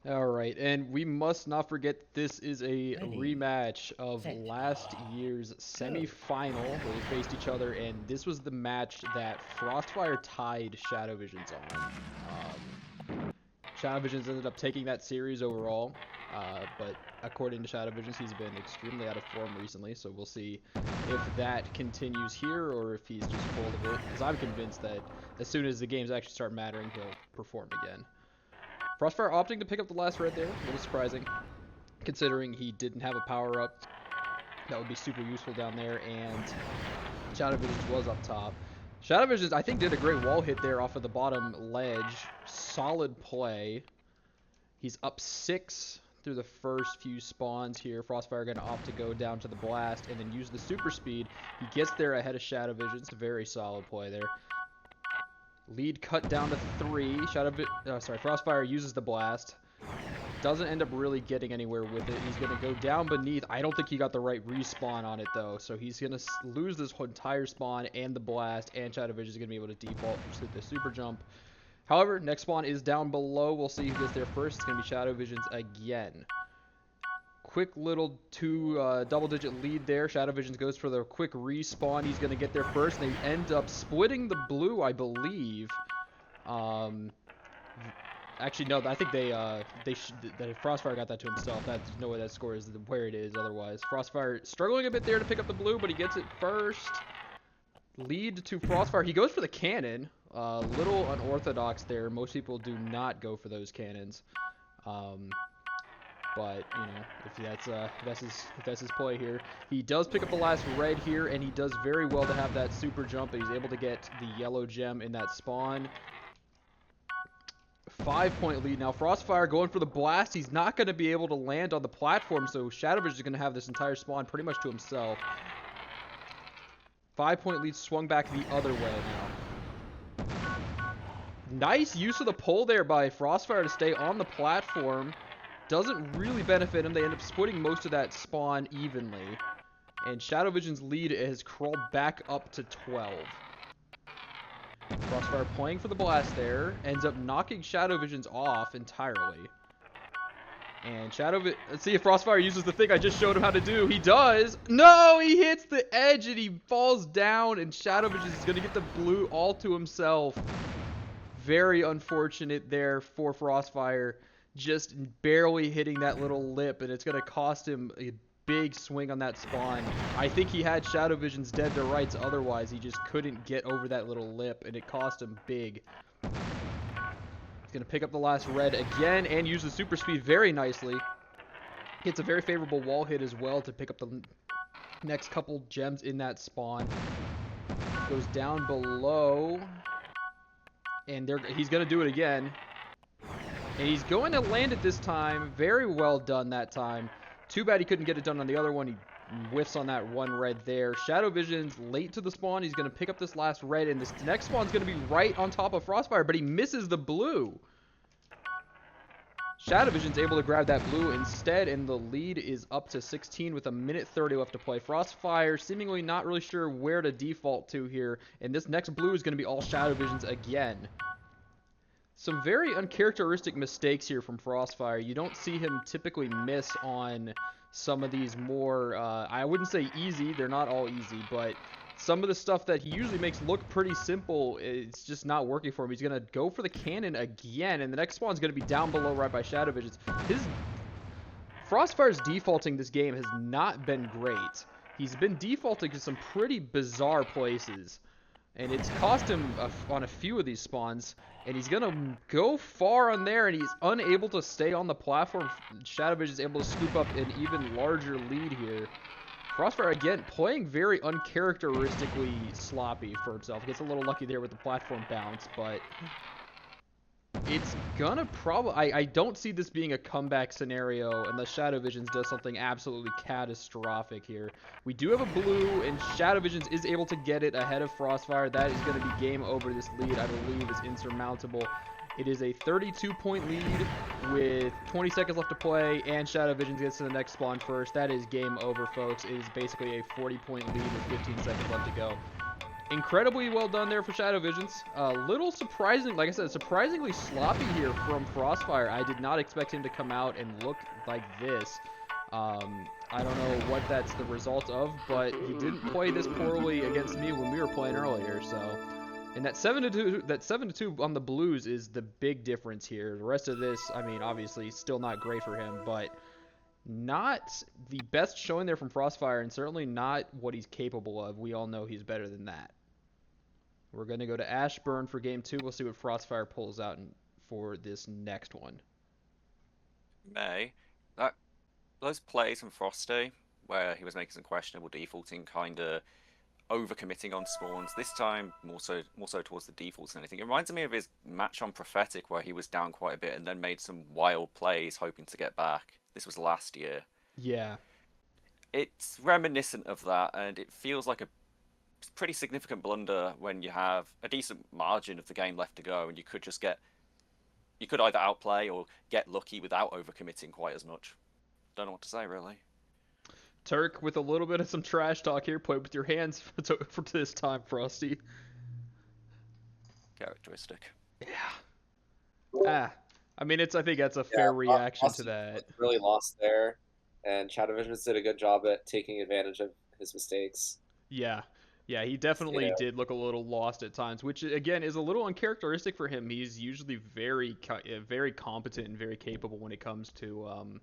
Alright, and we must not forget this is a rematch of last year's semi-final where they faced each other, and this was the match that Frostfire tied ShadowVisions on. ShadowVisions ended up taking that series overall, but according to ShadowVisions, he's been extremely out of form recently, so we'll see if that continues here or if he's just full of it, because I'm convinced that as soon as the games actually start mattering, he'll perform again. Frostfire opting to pick up the last red there, a little surprising, considering he didn't have a power-up. That would be super useful down there, and ShadowVisions was up top. ShadowVisions, I think, did a great wall hit there off of the bottom ledge. Solid play. He's up 6 through the first few spawns here. Frostfire going to opt to go down to the blast and then use the super speed. He gets there ahead of ShadowVisions. Very solid play there. Lead cut down to 3. Frostfire uses the blast. Doesn't end up really getting anywhere with it. He's going to go down beneath. I don't think he got the right respawn on it, though. So he's going to lose this entire spawn and the blast, and ShadowVisions is going to be able to default with the super jump. However, next spawn is down below. We'll see who gets there first. It's going to be ShadowVisions again. Quick little double-digit lead there. ShadowVisions goes for the quick respawn. He's going to get there first. They end up splitting the blue, I believe. Actually, no. I think Frostfire got that to himself. There's no way that score is where it is otherwise. Frostfire struggling a bit there to pick up the blue, but he gets it first. Lead to Frostfire. He goes for the cannon. Little unorthodox there. Most people do not go for those cannons. But, you know, if that's his play here. He does pick up the last red here, and he does very well to have that super jump. He's able to get the yellow gem in that spawn. 5-point lead now. Frostfire going for the blast. He's not going to be able to land on the platform, so ShadowVisions is going to have this entire spawn pretty much to himself. 5-point lead swung back the other way now. Nice use of the pull there by Frostfire to stay on the platform. Doesn't really benefit him. They end up splitting most of that spawn evenly. And ShadowVisions' lead has crawled back up to 12. Frostfire playing for the blast there. Ends up knocking ShadowVisions off entirely. And let's see if Frostfire uses the thing I just showed him how to do. He does. No, he hits the edge and he falls down. And ShadowVisions is going to get the blue all to himself. Very unfortunate there for Frostfire. Just barely hitting that little lip, and it's going to cost him a big swing on that spawn. I think he had ShadowVisions dead to rights otherwise. He just couldn't get over that little lip, and it cost him big. He's going to pick up the last red again and use the super speed very nicely. Gets a very favorable wall hit as well to pick up the next couple gems in that spawn. Goes down below, and he's going to do it again. And he's going to land it this time. Very well done that time. Too bad he couldn't get it done on the other one. He whiffs on that one red there. ShadowVisions late to the spawn. He's going to pick up this last red. And this next spawn's going to be right on top of Frostfire. But he misses the blue. ShadowVisions able to grab that blue instead. And the lead is up to 16 with 1:30 left to play. Frostfire seemingly not really sure where to default to here. And this next blue is going to be all ShadowVisions again. Some very uncharacteristic mistakes here from Frostfire. You don't see him typically miss on some of these more, I wouldn't say easy, they're not all easy, but some of the stuff that he usually makes look pretty simple, it's just not working for him. He's going to go for the cannon again, and the next spawn's going to be down below right by ShadowVisions. Frostfire's defaulting this game has not been great. He's been defaulting to some pretty bizarre places. And it's cost him on a few of these spawns. And he's going to go far on there, and he's unable to stay on the platform. ShadowVisions is able to scoop up an even larger lead here. Frostfire, again, playing very uncharacteristically sloppy for himself. Gets a little lucky there with the platform bounce, but it's gonna probably... I don't see this being a comeback scenario unless ShadowVisions does something absolutely catastrophic here. We do have a blue, and ShadowVisions is able to get it ahead of Frostfire. That is going to be game over. This lead, I believe, is insurmountable. It is a 32-point lead with 20 seconds left to play, and ShadowVisions gets to the next spawn first. That is game over, folks. It is basically a 40-point lead with 15 seconds left to go. incredibly well done there for ShadowVisions. A little surprising, like I said, surprisingly sloppy here from Frostfire. I did not expect him to come out and look like this. I don't know what that's the result of, but he didn't play this poorly against me when we were playing earlier, so. And that 7-2 on the Blues is the big difference here. The rest of this, I mean, obviously still not great for him, but not the best showing there from Frostfire, and certainly not what he's capable of. We all know he's better than that. We're going to go to Ashburn for game 2. We'll see what Frostfire pulls out for this next one. Those plays from Frosty, where he was making some questionable defaulting, kind of overcommitting on spawns. This time, more so towards the defaults and anything. It reminds me of his match on Prophetic, where he was down quite a bit and then made some wild plays, hoping to get back. This was last year. Yeah. It's reminiscent of that, and it feels like a pretty significant blunder when you have a decent margin of the game left to go, and you could either outplay or get lucky without overcommitting quite as much. Don't know what to say, really. Turk, with a little bit of some trash talk here, play with your hands for this time, Frosty. Characteristic. Yeah. I mean, I think that's a fair reaction to that. Really lost there, and ShadowVisions did a good job at taking advantage of his mistakes. Yeah, he definitely did look a little lost at times, which again is a little uncharacteristic for him. He's usually very competent and very capable when it comes to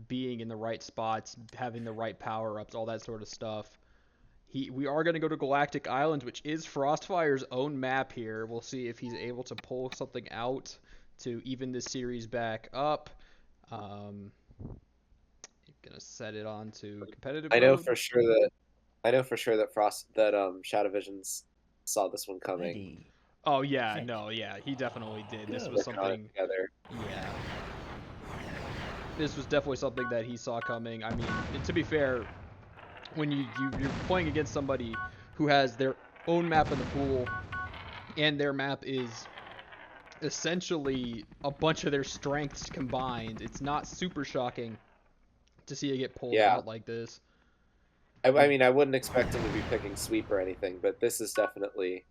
being in the right spots, having the right power-ups, all that sort of stuff. We are going to go to Galactic Island, which is Frostfire's own map here. We'll see if he's able to pull something out to even this series back up. Gonna set it on to competitive. I know for sure that ShadowVisions saw this one coming. Oh yeah, he definitely did. This was something. Yeah. This was definitely something that he saw coming. I mean, to be fair, when you're playing against somebody who has their own map in the pool, and their map is essentially a bunch of their strengths combined, it's not super shocking to see it get pulled out like this. I mean, I wouldn't expect him to be picking sweep or anything, but this is definitely.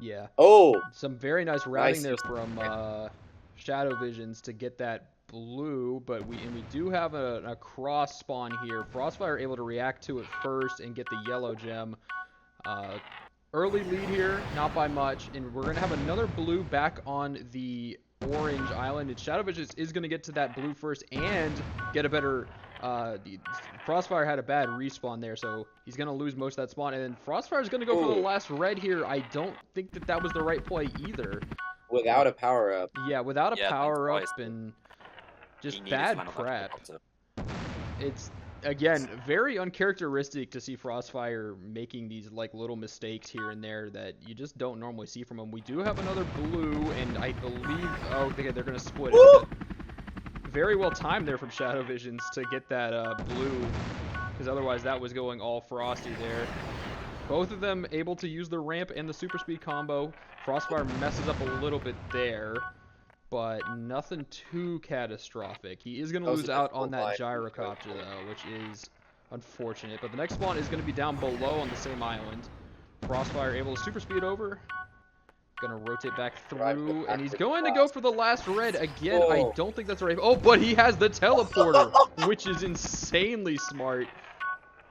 Yeah. Oh. Some very nice routing there from ShadowVisions to get that blue, but we do have a cross spawn here. Frostfire able to react to it first and get the yellow gem. Early lead here, not by much, and we're going to have another blue back on the orange island, and ShadowVisions is going to get to that blue first and get a better... Frostfire had a bad respawn there, so he's going to lose most of that spawn, and then Frostfire is going to go for the last red here. I don't think that was the right play either. Without a power-up. Yeah, without a power-up and just bad prep. It's... Again, very uncharacteristic to see Frostfire making these like little mistakes here and there that you just don't normally see from him. We do have another blue, and I believe they're going to split it. Very well timed there from ShadowVisions to get that blue, because otherwise that was going all Frosty there. Both of them able to use the ramp and the super speed combo. Frostfire messes up a little bit there, but nothing too catastrophic. He is going to lose out on that gyrocopter, though, which is unfortunate. But the next spawn is going to be down below on the same island. Frostfire able to super speed over. Going to rotate back through, and he's going to go for the last red again. I don't think that's right. Oh, but he has the teleporter, which is insanely smart.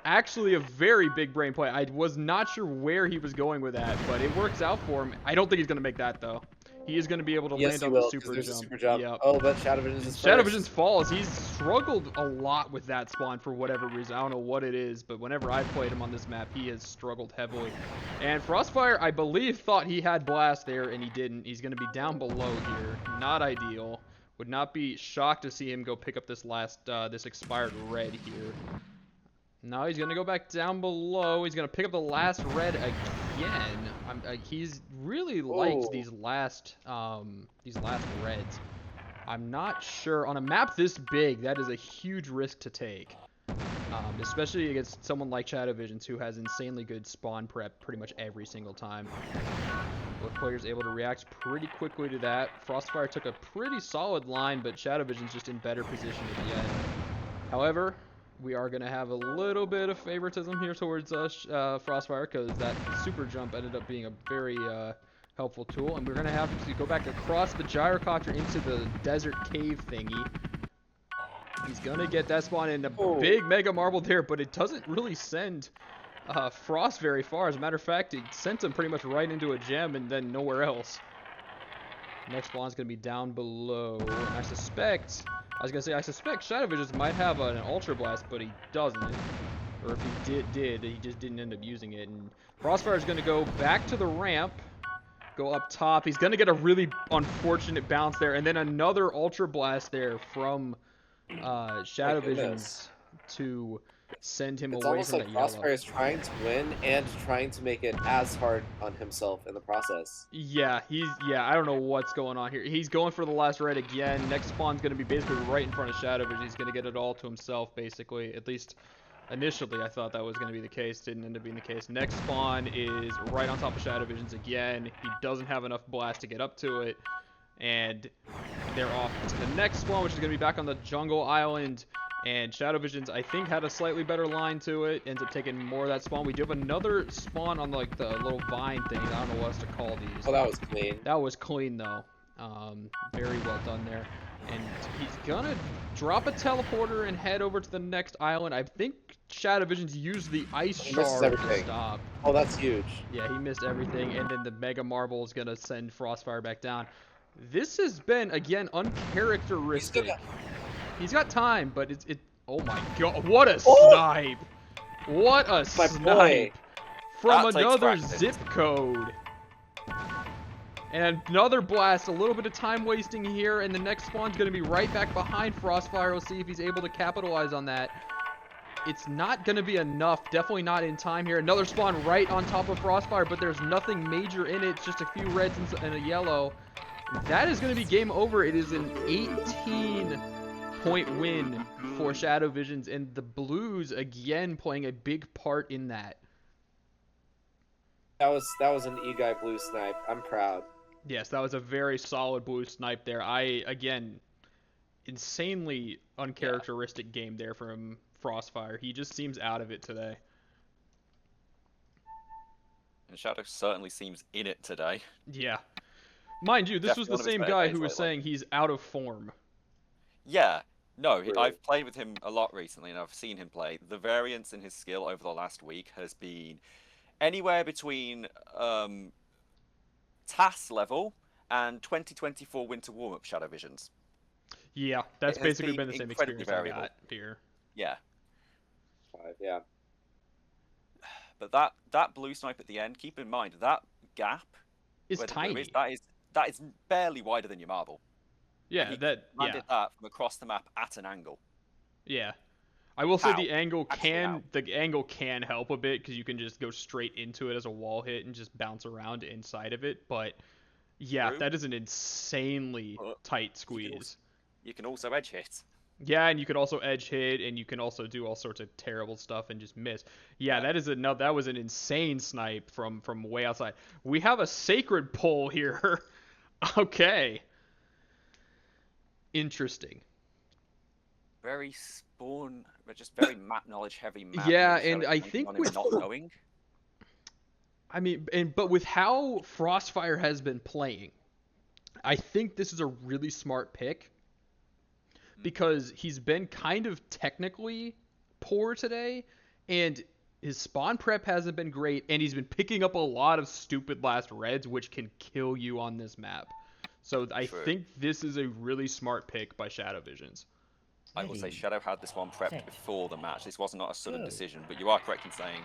Actually, a very big brain play. I was not sure where he was going with that, but it works out for him. I don't think he's going to make that, though. He is going to be able to land on the super jump. Yep. Oh, but ShadowVisions falls. He's struggled a lot with that spawn for whatever reason. I don't know what it is, but whenever I've played him on this map, he has struggled heavily. And Frostfire, I believe, thought he had blast there, and he didn't. He's going to be down below here. Not ideal. Would not be shocked to see him go pick up this last, this expired red here. Now he's going to go back down below. He's going to pick up the last red again. He's really liked these last reds. I'm not sure. On a map this big, that is a huge risk to take. Especially against someone like ShadowVisions, who has insanely good spawn prep pretty much every single time. Both players able to react pretty quickly to that. Frostfire took a pretty solid line, but ShadowVisions just in better position at the end. However, we are going to have a little bit of favoritism here towards Frostfire because that super jump ended up being a very helpful tool. And we're going to have to go back across the gyrocopter into the desert cave thingy. He's going to get that spawn in a big Mega Marble there, but it doesn't really send Frost very far. As a matter of fact, it sent him pretty much right into a gem and then nowhere else. Next spawn's going to be down below. And I suspect ShadowVisions might have an Ultra Blast, but he doesn't. Or if he did, he just didn't end up using it. And Frostfire is going to go back to the ramp, go up top. He's going to get a really unfortunate bounce there, and then another Ultra Blast there from ShadowVisions to send him It's away almost from like that yellow. Frostfire is trying to win and trying to make it as hard on himself in the process. Yeah, I don't know what's going on here. He's going for the last red again. Next spawn's going to be basically right in front of ShadowVisions. He's going to get it all to himself, basically. At least initially I thought that was going to be the case. Didn't end up being the case. Next spawn is right on top of ShadowVisions again. He doesn't have enough blast to get up to it. And they're off to the next spawn, which is going to be back on the jungle island. And ShadowVisions, I think, had a slightly better line to it. Ends up taking more of that spawn. We do have another spawn on like the little vine thing. I don't know what else to call these. Oh, that was clean. That was clean though. Very well done there. And he's gonna drop a teleporter and head over to the next island. I think ShadowVisions used the ice shard to stop. Oh, that's huge. Yeah, he missed everything. And then the Mega Marble is gonna send Frostfire back down. This has been, again, uncharacteristic. He's got time, but it. Oh my god! What a snipe! What a snipe from another zip code. And another blast. A little bit of time wasting here, and the next spawn's going to be right back behind Frostfire. We'll see if he's able to capitalize on that. It's not going to be enough. Definitely not in time here. Another spawn right on top of Frostfire, but there's nothing major in it. It's just a few reds and a yellow. That is going to be game over. It is an 18-point win for ShadowVisions, and the Blues again playing a big part in that. That was an E-Guy blue snipe. I'm proud. Yes, that was a very solid blue snipe there. Again, insanely uncharacteristic game there from Frostfire. He just seems out of it today. And Shadow certainly seems in it today. Yeah. Mind you, this was the same guy who was saying he's out of form. Yeah. No, Really? I've played with him a lot recently, and I've seen him play. The variance in his skill over the last week has been anywhere between TAS level and 2024 Winter Warm-Up ShadowVisions. Yeah, that's basically been the same experience I variable. got here. Yeah. Yeah. But that blue snipe at the end, keep in mind, that gap It's tiny. That is barely wider than your marble. Yeah, he that landed that from across the map at an angle. Yeah. I will say How? the angle Actually, can help a bit because you can just go straight into it as a wall hit and just bounce around inside of it. But yeah, True. that is an insanely tight squeeze. You can also edge hit. Yeah, and you could also edge hit, and you can also do all sorts of terrible stuff and just miss. Yeah, that was an insane snipe from way outside. We have a sacred pull here. Okay. Interesting. Very spawn, but just very map knowledge heavy map. Yeah, and I think with not knowing. I mean, but with how Frostfire has been playing, I think this is a really smart pick because he's been kind of technically poor today, and his spawn prep hasn't been great, and he's been picking up a lot of stupid last reds, which can kill you on this map. So I think this is a really smart pick by ShadowVisions. I will say Shadow had this one prepped before the match. This was not a sudden decision, but you are correct in saying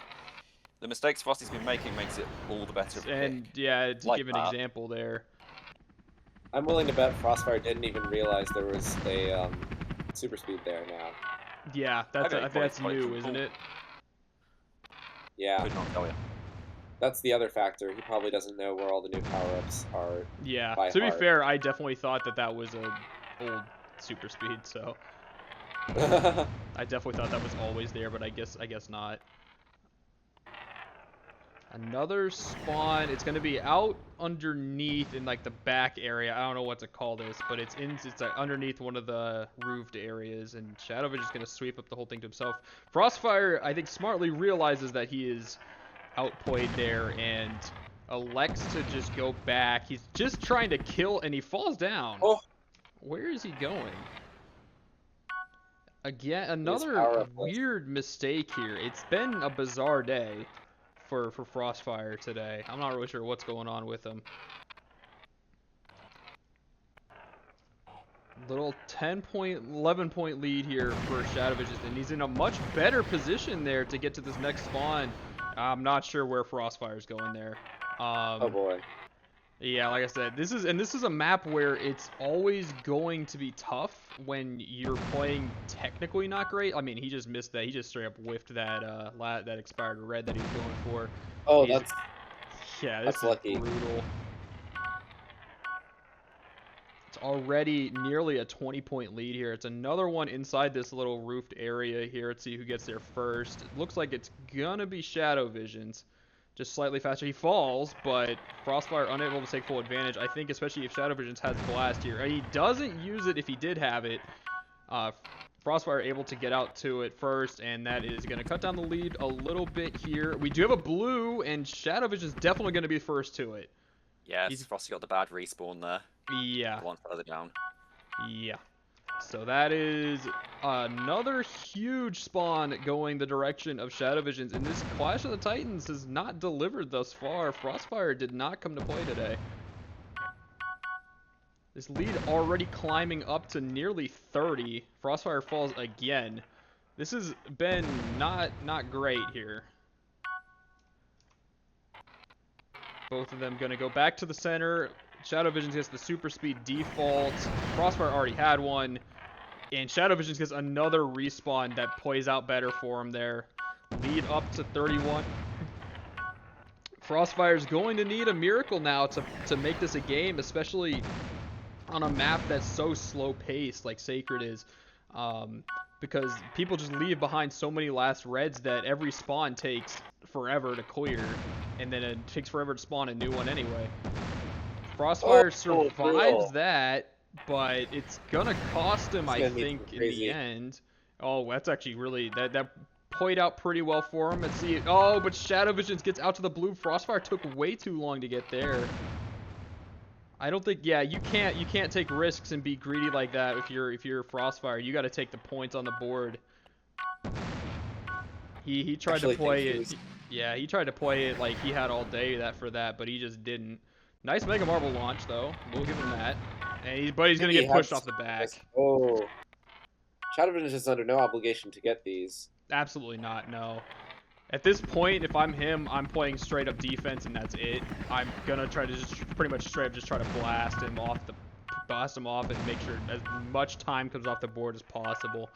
the mistakes Frosty's been making makes it all the better. And yeah, to give an example there. I'm willing to bet Frostfire didn't even realize there was a super speed there now. Yeah, that's new, isn't it? Yeah. Could not tell you. That's the other factor. He probably doesn't know where all the new power-ups are. Yeah. To be fair, I definitely thought that was a old super speed, so I definitely thought that was always there, but I guess not. Another spawn. It's going to be out underneath in like the back area. I don't know what to call this, but it's underneath one of the roofed areas, and ShadowVisions is going to sweep up the whole thing to himself. Frostfire, I think, smartly realizes that he is outplayed there and elects to just go back. He's just trying to kill, and he falls down. Oh. Where is he going? Again, another weird mistake here. It's been a bizarre day for Frostfire today. I'm not really sure what's going on with him. Little 11 point lead here for ShadowVisions, and he's in a much better position there to get to this next spawn. I'm not sure where Frostfire's going there. Oh boy. Yeah, like I said, this is a map where it's always going to be tough when you're playing technically not great. I mean, he just missed that. He just straight up whiffed that that expired red that he was going for. Oh, This that's is lucky. brutal. It's already nearly a 20-point lead here. It's another one inside this little roofed area here. Let's see who gets there first. It looks like it's gonna be ShadowVisions. Just slightly faster. He falls, but Frostfire unable to take full advantage. I think especially if ShadowVisions has Blast here. He doesn't use it if he did have it. Frostfire able to get out to it first, and that is going to cut down the lead a little bit here. We do have a blue, and ShadowVisions definitely going to be first to it. Yeah, Frosty got the bad respawn there. Yeah. One further down. Yeah. So that is another huge spawn going the direction of ShadowVisions, and this Clash of the Titans has not delivered thus far. Frostfire did not come to play today. This lead already climbing up to nearly 30. Frostfire falls again. This has been not great here. Both of them going to go back to the center. ShadowVisions gets the super speed default. Frostfire already had one. And ShadowVisions gets another respawn that plays out better for him there. Lead up to 31. Frostfire's going to need a miracle now to make this a game, especially on a map that's so slow paced like Sacred is. Because people just leave behind so many last reds that every spawn takes forever to clear. And then it takes forever to spawn a new one anyway. Frostfire survives that, but it's gonna cost him, I think, in the end. Oh, that's actually really that played out pretty well for him. Let's see. Oh, but ShadowVisions gets out to the blue. Frostfire took way too long to get there. I don't think. Yeah, you can't take risks and be greedy like that if you're Frostfire. You got to take the points on the board. He tried to play it. Yeah, he tried to play it like he had all day for that, but he just didn't. Nice Mega Marble launch, though. We'll give him that. But he's going to get pushed off the back. Oh. ShadowVisions is under no obligation to get these. Absolutely not, no. At this point, if I'm him, I'm playing straight up defense, and that's it. I'm going to try to just pretty much straight up just try to blast him off and make sure as much time comes off the board as possible.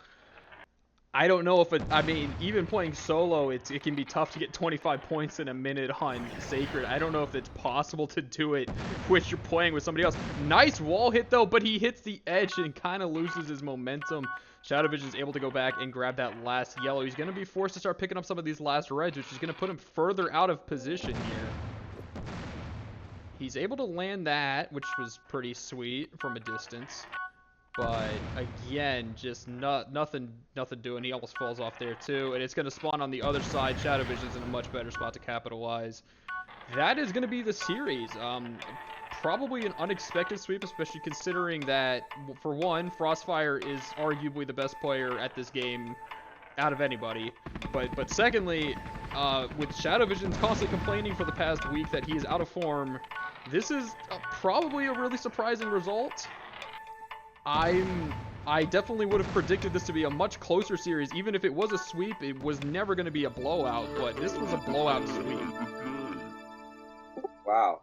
I don't know if I mean, even playing solo, it can be tough to get 25 points in a minute on Sacred. I don't know if it's possible to do it when you're playing with somebody else. Nice wall hit, though, but he hits the edge and kind of loses his momentum. ShadowVisions is able to go back and grab that last yellow. He's going to be forced to start picking up some of these last reds, which is going to put him further out of position here. He's able to land that, which was pretty sweet from a distance. But again, just nothing doing. He almost falls off there too, and it's going to spawn on the other side. ShadowVisions in a much better spot to capitalize. That is going to be the series. Probably an unexpected sweep, especially considering that, for one, Frostfire is arguably the best player at this game out of anybody. But secondly, with ShadowVisions constantly complaining for the past week that he is out of form, this is probably a really surprising result. I definitely would have predicted this to be a much closer series. Even if it was a sweep, it was never going to be a blowout, but this was a blowout sweep. Wow.